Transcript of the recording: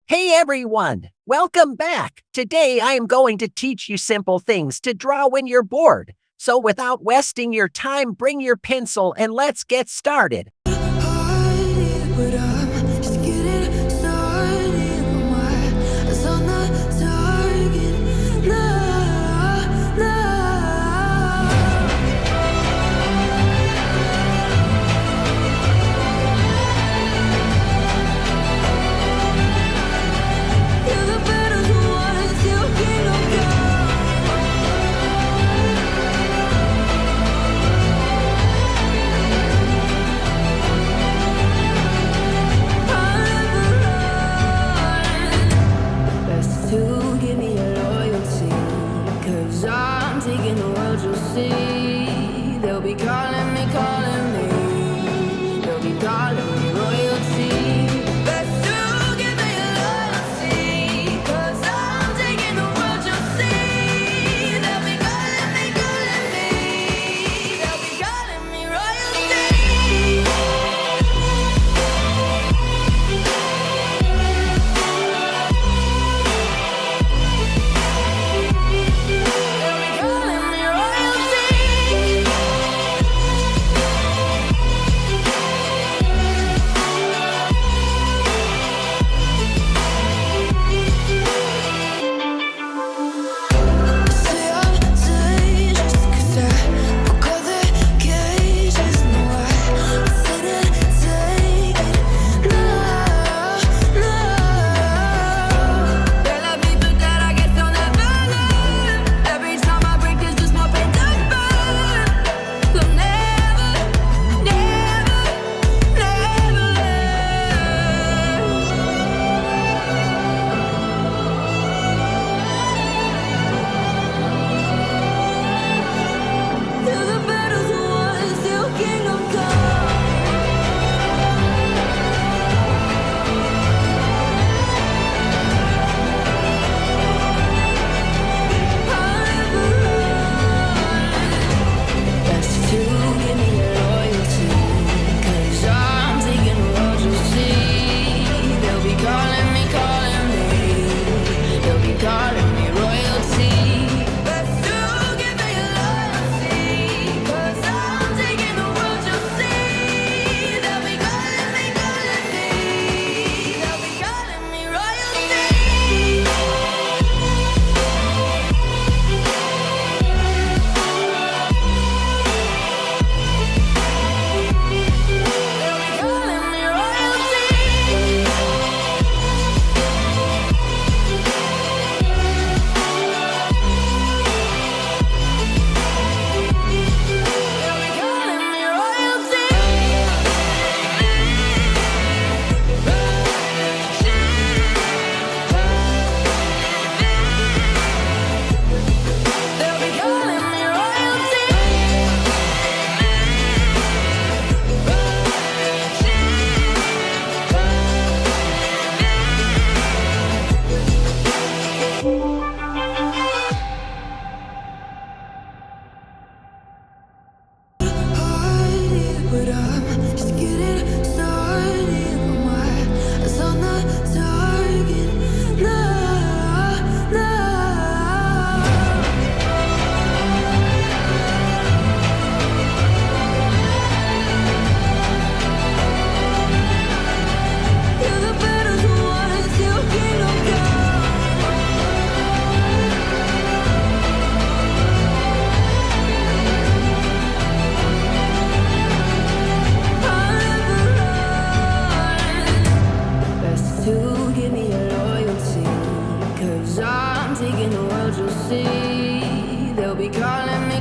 Hey everyone! Welcome back! Today I am going to teach you simple things to draw when you're bored. So without wasting your time, bring your pencil and let's get started. They'll be calling me, they'll be calling me royalty. Best to give me loyalty, 'cause I'm taking the world, you'll see. They'll be calling me, they'll be calling me royalty. Taking the world, you'll see. They'll be calling me,